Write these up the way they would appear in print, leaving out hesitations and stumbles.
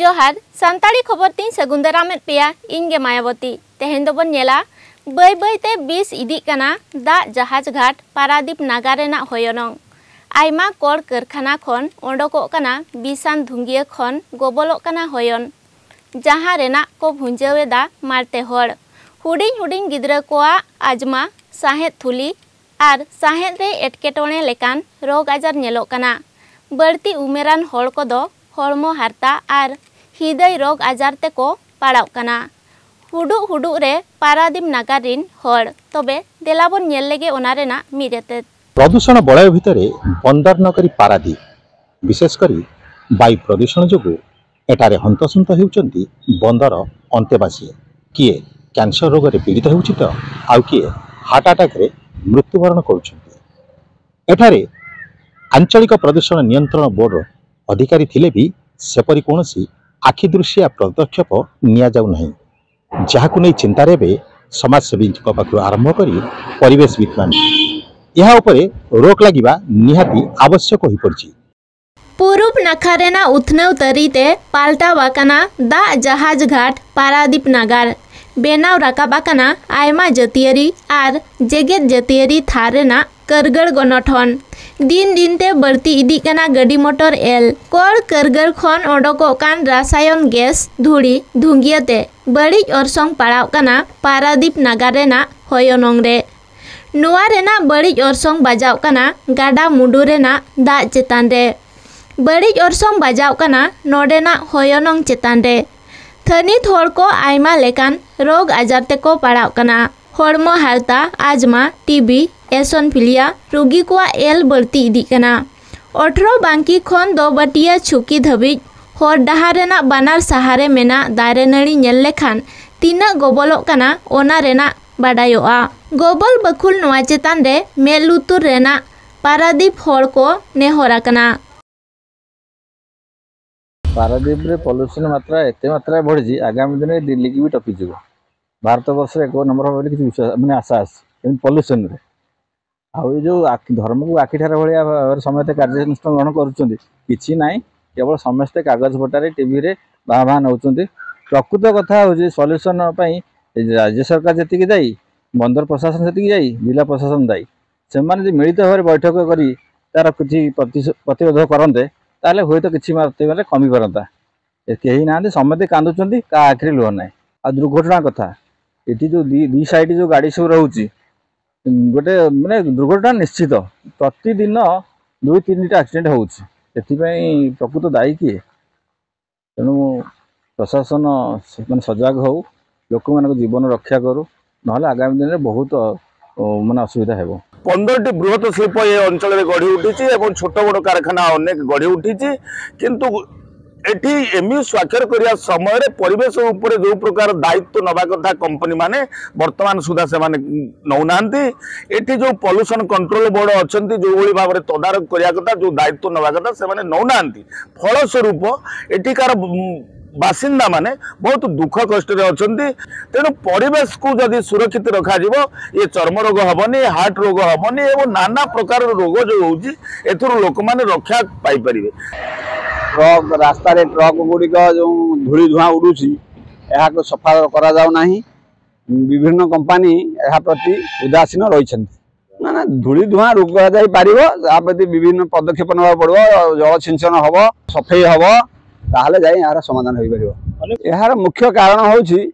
जोहार सानताड़ी खबर तीन सगुंदरा में पेया इनगे मायावती तेहेन दोबन नेला बै बैते बीस इदी कना दा जहाज घाट पारादीप नागार रेना होयनंग आयमा कड़ कारखाना खन ओंडोकोग कना बिसान धुंगिया खन गोबलोग कना होयन जहां रेना को भुंजावेदा मारते हड़ हुडिंग हुडिंग गिद्रा कोआ आजमा साहेद थुली आर साहेद रे एटकेटोणे लेकान रोग आजार नेलोग कना बड़ती उमेरान हड़ कोदो हड़मो हारता आर हृदय रोग आजार तेको पाड़ाव कना हुडुग हुडुग रे पारादीप नागार रिन हड़ तबे देलाबन नेल लेगे ओना रेना मिरेते प्रदूषण बलय भितर बंदर नगरी पारादीप विशेषकर वायु प्रदूषण जोगु एटारे हंतसंत होउचंती बंदर अंतेवासी किए कैंसर रोग रे पीड़ित होउछि तो आउ किए हार्ट अटैक रे मृत्युवरण करुछंती। एठारे आंचलिक प्रदूषण नियंत्रण बोर्ड अधिकारी थिले भी सेपरि कोनोसी आखि दृश्य पदक्षेप निया जाउ नहीं जहाकु नै चिंता रे समाजसेवी पाखु आरंभ करी परिवेशविद माने यह उपरे रोक लागिबा निहाती आवश्यक होई पड़छि। पूर्व नाखारेना उथनव तरीते पाल्टा वाकना दा जहाज घाट पारादीप नागार बेनाव राकाबाकना आयमा जतियारी आर जेगेत जतियारी थारेना करगड़ गनठन दिन दिनते बढ़ती इदी कना गाड़ी मोटर एल कड़ करगड़ खन ओडोकोग कान रासायन गैस धुड़ी धुंगियाते बड़िज अरसंग पाड़ाव कना पारादीप नागार रेना होयनंग रे नुआ रेना बड़िज अरसंग बाजाव कना गाडा मुडू रेना दा चेतान रे बड़िज अरसंग बाजाव कना नोडेना होयनंग चेतान रे थनित हड़ को आयमा लेकान रोग आजार तेको पाड़ाव कना हड़मो हारता आजमा टीबी एसोनफिलिया रोगी को एल बढ़ती इदी कना 18 बांकी खन दो बटिया छुकी धबिज हर डहार रेना बानार सहारे मेना दारे नड़ी नेल लेखान तीना गोबलोग कना ओना रेना बाडायोआ गोबल बखुल नोआ चेतान रे मेल लुतुर रेना पारादीप हड़ को नेहरा कना। पारादीप रे पॉल्यूशन मात्रा एते मात्रा बढ़ी आगामी दिन में दिल्ली की भी टपी जीव भारत वर्ष एक नंबर भाव किसी विश्वास मैंने आशा आसी पॉल्यूशन रे आउ जो धर्म को आखिठार भाया समस्त कार्यानुष्ठान ग्रहण करुँच ना केवल समस्ते कागज पटारे टीवी रे बाहा बाहा नौ प्रकृत कथा हूँ सल्यूशन राज्य सरकार जी जाई बंदर प्रशासन से जाई जिला प्रशासन दायी से मिलित भाव बैठक करी तार किसी प्रतिरोध करते ताले हुए तो किसी मात्रा कमी पारता कहीं ना समस्ते कांदुंट क्या आखिरी लुह ना आ दुर्घटना कथा ये जो दी साइड जो गाड़ी सब रोचे गोटे माने दुर्घटना निश्चित प्रतिदिन 2-3टा एक्सीडेंट होती प्रकृत दायी किए तेणु प्रशासन मैं सजग हो लोक मान जीवन रक्षा करू ना आगामी दिन में बहुत माने असुविधा है। 15टी बृहत शिल्प ये अंचल में गढ़ी उठी छोट बड़ कारखाना अनेक गढ़ी उठी किंतु एटी एमयू स्वाक्षर करिया समय परिवेश उपरे जो प्रकार दायित्व नवा कथा कंपनी माने वर्तमान सुधा से माने नौनांती एटी जो पॉल्यूशन कंट्रोल बोर्ड अच्छी जो भाई भाव में तदारक करिया कथा जो दायित्व नवा कथा से माने नौनांती फलस्वरूप एटिकार बासिंदा माने बहुत दुख कष्ट अच्छा तेणु परिवेश को जदि सुरक्षित रखा ये चर्म रोग हेनी हार्ट रोग हेनी और नाना प्रकार रोग जो हो लोक मैंने रक्षा पाइपर। ट्रक रास्ता ट्रक गुड़िक जो धूली धुआं उड़ूसी यहाँ को सफा करा जाऊ नहीं विभिन्न कंपानी यह प्रति उदासीन रही ना धूली धुआं रोक प्रति विभिन्न पदक्षेप ना पड़ो जल सिंचन हम सफाई हम ताहले जाई यार समाधान हो पारिबो। यार मुख्य कारण होउछि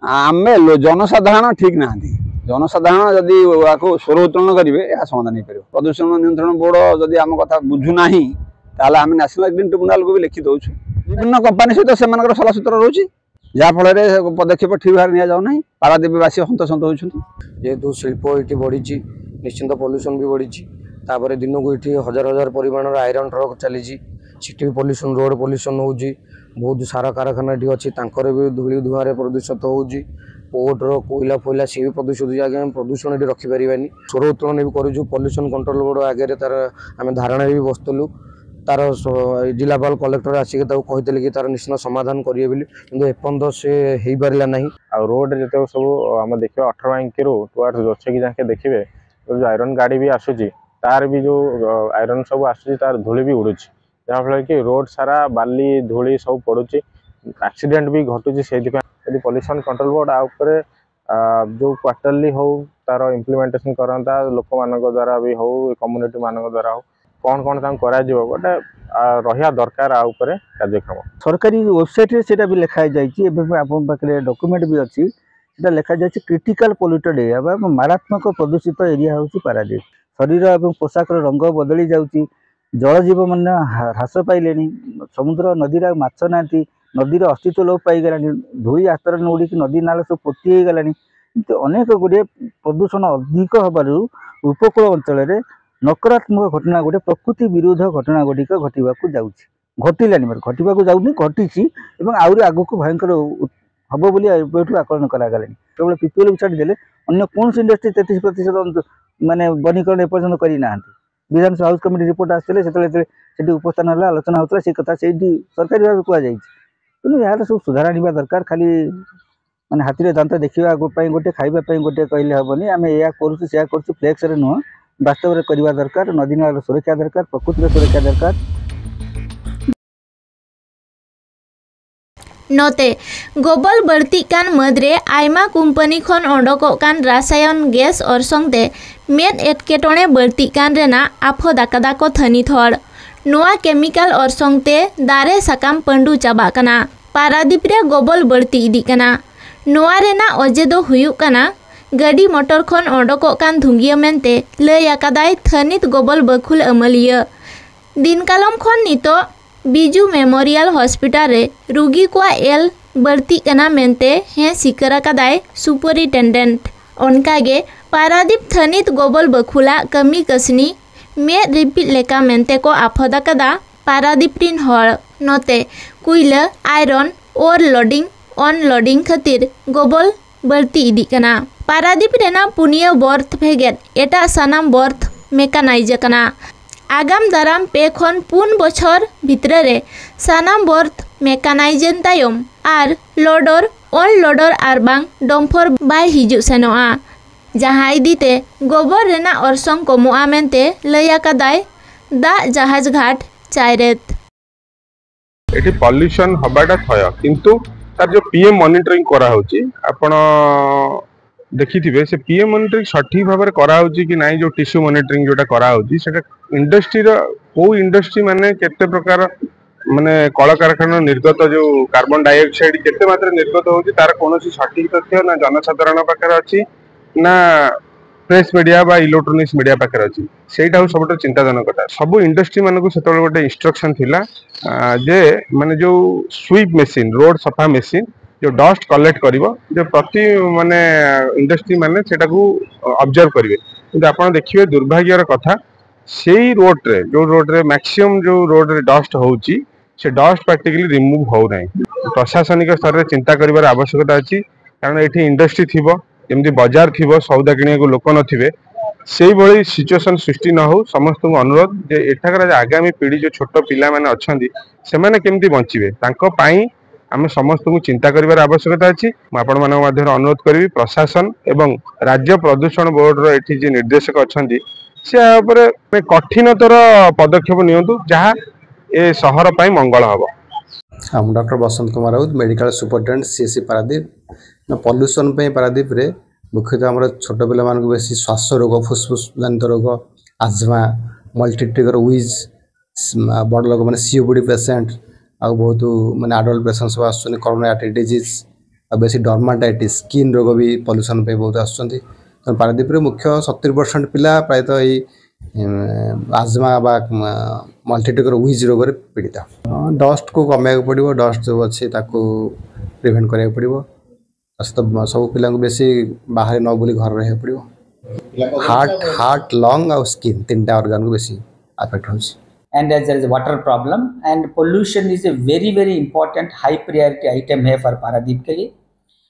आमे जनसाधारण ठीक ना जनसाधारण जदि याको स्वर उत्तोलन करेंगे या समाधान हो पारिबो। प्रदूषण नियंत्रण बोर्ड जदि आम कथा बुझु नाही ताहले आमे नेशनल ग्रीन ट्रिब्यूनल को भी लिखि दउछु विभिन्न कंपनी सहित सेमानकर सलाह सूत्र रहउछि जा फल पदक्षेप ठीक भाव नि जाउ नाही पारादीपवासी हंतसंत होउछन्ति जेहेतु शिल्प ये बढ़ी निश्चिंत पॉल्यूशन भी बढ़ी तापर दिन को ये हजार हजार परिमाण आयरन ट्रक चली सिटी पॉल्यूशन रोड पॉल्यूशन हो बहुत सारा कारखाना अच्छी भी धूली धुआं प्रदूषित हो पोर्ट कोईला फोइला सी भी प्रदूषित आगे प्रदूषण ये रखिपारे स्वर उत्तोलन भी करूँ पॉल्यूशन कंट्रोल बोर्ड आगे तार आम धारणा भी बसलु तार जिलापाल कलेक्टर आसिक कहते कि तार निश्चित समाधान करेंगे बोली कि एपर्तंत से हो पारा ना आ रोड जो सब आम देखिए 18 बांकी टुआर्ड्स जोरछेकी जाके देखिए जो आयरन गाड़ी भी आसूची तार भी जो आयरन सब आसूची तार धूली भी उड़ूची जहाँफल कि रोड सारा बाली धूली सब पड़ुची एक्सीडेंट भी घटुची से यदि पॉल्यूशन कंट्रोल बोर्ड जो क्वार्टरली हो तार इम्प्लीमेंटेशन करता लोक मान द्वारा भी हो कम्युनिटी मान द्वारा हो कौन कौन करा गोटे रहा दरकार कार्यक्रम सरकारी वेबसाइट रे सेटा भी लिखाई जाइए आपन पाखे डॉक्यूमेंट भी अच्छी सेटा लिखा जाइए क्रिटिकल पोल्यूटेड एरिया बा मारात्मक प्रदूषित एरिया होची पारादीप शरीर और पोशाक रंग बदली जाउची जल जीव मन ह्रास पाइले समुद्र नदी माछ ना नदीर अस्तित्व लोप पाईगला धोई आस्तरण उड़ी नदी नाला सब पोती गला अनेक गुड़े प्रदूषण अधिक हबार उपकूल अंचल नकारात्मक घटना गोटे प्रकृति विरोध घटना गुड़िक घटवाक घटलानी घटवाक जाऊनी घटी आहरी आग को भयंकर हम बोली आकलन करागला केवल पीपीएल को छाड़देले अन्य कौन इंडस्ट्री 33% माने वनीकरण एपर्यंत करना विधानसभा हाउस कमिटी रिपोर्ट आसते उपस्थान है आलोचना होता से कथा से सरकारी भाव कहुई तेणु यार सब सुधार आने दरकार खाली माने हाथी दांत देखा गोटे खावाई गोटे कहले हेनी आम या कर फ्लेक्स नुह वास्तव में करवा दरकार नदी नाला सुरक्षा दरकार प्रकृतिर सुरक्षा दरकार नोते गोबल बढ़ती कान मदरे आयमा कंपनी खन ओडोकोग कान रासायन गैस अरसंगते मेद एटकेटोणे बढ़ती कान रेना आफो दाका को थनित हड़ नोआ केमिकल अरसंगते दारे साकाम पंडू चाबा कना पारादीप रे गोबल बढ़ती इदी कना नोआ रेना अजे दो हुयुक कना गाड़ी मोटर खन ओडोकोग कान धुंगिया मेनते लय आकादाय थनित गोबल बखुल अमलिया दिनकालम खन नितो बीजू मेमोरियल हॉस्पिटल रे रुगी को एल बढ़ती कना मेनते हे सिकर आकादाय सुपरिटेंडेंट ओनकागे पारादीप थनित गोबल बखुला कमी कसनी मेद रिपीट लेका मेनते को आफदा कदा पारादीप रिन हड़ नोते कुइला आयरन और लोडिंग ऑन लोडिंग खातिर गोबल बढ़ती इदी कना पारादीप रेना पुनिया बर्थ भेगेद एटा सानाम बर्थ मेकानाइज कना आगाम दाराम पे खन पुन बछर भितरे रे सानाम बर्थ मेकानाइजन तायम आर लोडर ऑन लोडर आर बांग डम्फर बाय हिजु सेनोआ जहाँ इदीते गोबर रेना अरसंग कमोआ मेनते लया कादाय दा जहाज घाट चायरेत एठी पॉल्यूशन हबाटा थय किंतु तार जो पीएम मॉनिटरिंग करा होची आपण देखिथिबे से पीएम मॉनिटरिंग सठिक भाव में करा होची कि नाही जो टिश्यू मॉनिटरिंग जोटा करा होची सेटा इंडस्ट्री रो को इंडस्ट्री माने केते प्रकार माने कल कारखाना निर्गत जो कार्बन डाइऑक्साइड केते मात्रा निर्गत होची तार कोनोसी सठिक तथ्य ना जनसाधारण पाखर अछि ना प्रेस मीडिया बा इलेक्ट्रोनिक्स मीडिया पाखर अछि सेटा सबटा चिंताजनक कथा सब इंडस्ट्री मानकु सेतबेले गोटे इंस्ट्रक्शन थिला जे माने जो स्वीप मशीन रोड सफा मशीन जो डस्ट कलेक्ट करिवो जो प्रति माने इंडस्ट्री माने सेटा को ऑब्जर्व करिवे किंतु आपण देखिबे दुर्भाग्यर कथा सेही रोड रे मैक्सिमम जो रोड रे डस्ट होउची से डस्ट प्रैक्टिकली रिमूव हो नै प्रशासनिक स्तर रे चिंता करिवार आवश्यकता अछि कारण एठी इंडस्ट्री थिबो जेमति बाजार थिबो सौदा किनिया को लोक नथिबे सेही भली सिचुएशन सृष्टि न हो समस्त को अनुरोध जे एठाकर आगामी पीढ़ी जो छोट पिला माने अछंदी से माने केमति बंचिबे तांको पाई आम समस्त को चिंता करिवार आवश्यकता अछि आपण मानक माध्यम अनुरोध करिवि प्रशासन एवं राज्य प्रदूषण बोर्ड रो एठी जे निर्देशक अछंदी से ऊपर कठिनतर पदक्षेप नियंतु जहाँ ए शहर पाई मंगल हबो। हम doctor Basant Kumar Raut medical superintendent CSC Paradip pollution पे पारादीप रे मुख्यतः हमर छोट पिला मान को बेसी श्वास रोग फुसफुस जनित रोग आस्थमा मल्टी ट्रिगर विज बड़ लोग माने सीओपीडी पेशेंट आ बहुत माने अडल्ट पेशेंट सब आसुनी कोरोनारी डिजीज आ बेसी डर्माटाइटिस स्किन रोग भी पॉल्यूशन पे बहुत आसुंती तो पारादीप रे मुख्य 70% पिला प्रायतः ई आस्थमा बा मल्टी ट्रिगर विज रोग रे पीड़ित डस्ट को कमेक पड़ो डस्ट जो अच्छे प्रिवेंट करा पड़ो सब पिला बेसी बाहर न बुली घर रहा पड़ो हार्ट लंग और स्किन तीन ऑर्गन को बेसी अफेक्ट हो and as there is a water problem and pollution is a very important high priority item है for पारादीप के लिए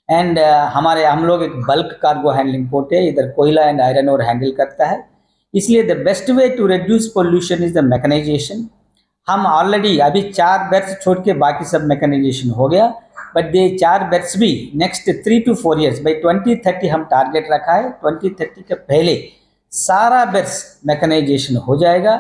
and हम लोग एक बल्क कार्गो हैंडलिंग पोर्ट है इधर कोयला एंड आयरन और हैंडल करता है इसलिए the best way to reduce pollution is the mechanization हम ऑलरेडी अभी 4 बेड्स छोड़ के बाकी सब मैकेनाइजेशन हो गया बट ये 4 बेड्स भी नेक्स्ट 3 to 4 years बाई 2030 हम टारगेट रखा है 2030 के पहले सारा बेड्स मैकेनाइजेशन हो जाएगा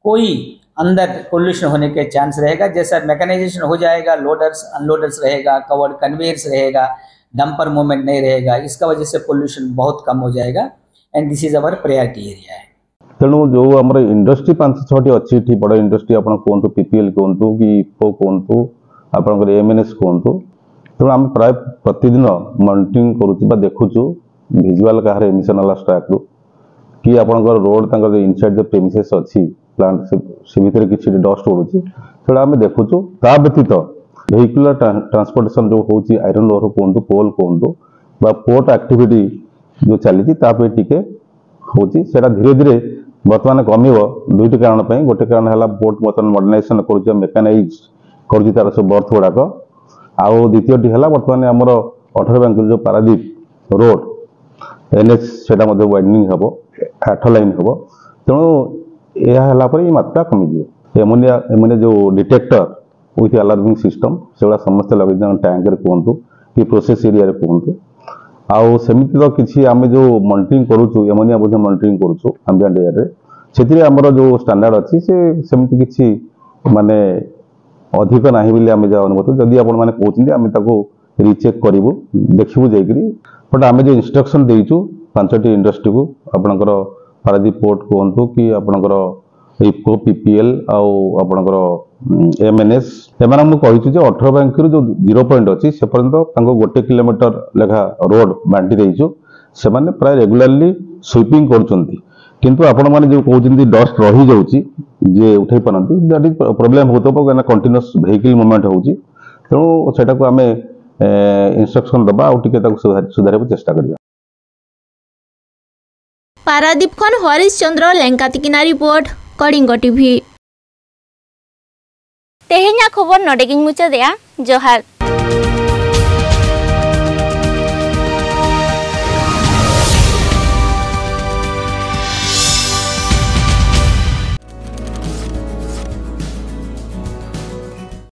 कोई अंदर पोल्यूशन होने के चांस रहेगा। जैसा मैकेनाइजेशन हो जाएगा, लोडर्स अनलोडर्स रहेगा, कवर्ड कन्वेयर्स रहेगा, डंपर मूवमेंट नहीं रहेगा, इसका वजह से पोल्यूशन बहुत कम हो जाएगा and this is our priority area है। तेणु जो आम इंडस्ट्री 5-6टी अच्छी बड़ इंडस्ट्री आप कहतु पीपीएल कहतु कि इफो कहतु आपंकर एमएनएस कहतु, तेणु आम प्राय प्रतिदिन मॉनिटरिंग करुँ देखुचु विजुअल कहार एमिशन वाला स्ट्राक कि आपंकर रोड इनसाइड जो प्रेमिसेस अच्छी प्लांट से भितर किसी डस्ट उड़ूँ से आम देखुचु। ता व्यतीत वेहिकुलर ट्रांसपोर्टेशन जो होची आयरन लोअर कहतु पोल कहतु बा पोर्ट एक्टिविटी जो चली टिके होची सेटा धीरे धीरे बर्तमान कमिबो। दुईटी कारण पे गोटे कारण है पोर्ट बर्तमान मॉडर्नाइजेशन करुचे मेकानाइज करुचे तार सब बर्थ गुड़ाक आउ द्वितीयटी है बर्तमान आमर 18 बैंकुर जो पारादीप रोड एनएच से वाइडनिंग हम 8 लाइन हम तेणु यह मात्रा कमिज। एमोनिया जो डिटेक्टर विथ अलार्मिंग सिस्टम से समस्त लगे टैंकर कहतु कि प्रोसेस एरिया कहतु आउ सेमती तो किसी आम जो मॉनिटरिंग करुचु एमोनिया बोध मॉनिटरिंग करुचु एम्बिएंट एयर से आमर जो स्टैंडर्ड अच्छी से सेमती किसी माने अधिक ना बोली आम जहाँ अनुमत जदि आपण मैंने कहते आम रिचेक करूँ देखू जाकि बट आम जो इंस्ट्रक्शन देचु 5टी इंडस्ट्री को आपणकर पारादीप पोर्ट कहतु कि आपणकर इफको पीपीएल आपणकर एमएनएस एम कही 18 बैंकुर जो 0 पॉइंट अच्छी से पर्यटन 1 किलोमीटर लेखा रोड बांटी देचु से प्राय रेगुलाली स्वीपिंग करुँच किंतु आपण मैंने जो कहते डस्ट रही जाऊँगी जे उठे पारती दैट इज प्रोब्लेम होता कहीं कंटिन्यूअस वेहिकल मूवमेंट होची तेणु सेटा को आम इंस्ट्रक्शन दबा आउ टिके सुधार चेष्टा करिया। पारादीप खन हरीश चंद्र लेंकातिकिना रिपोर्ट कलिंग टीवी। तेहेኛ खबर नडेगिन मुचादेया जोहार।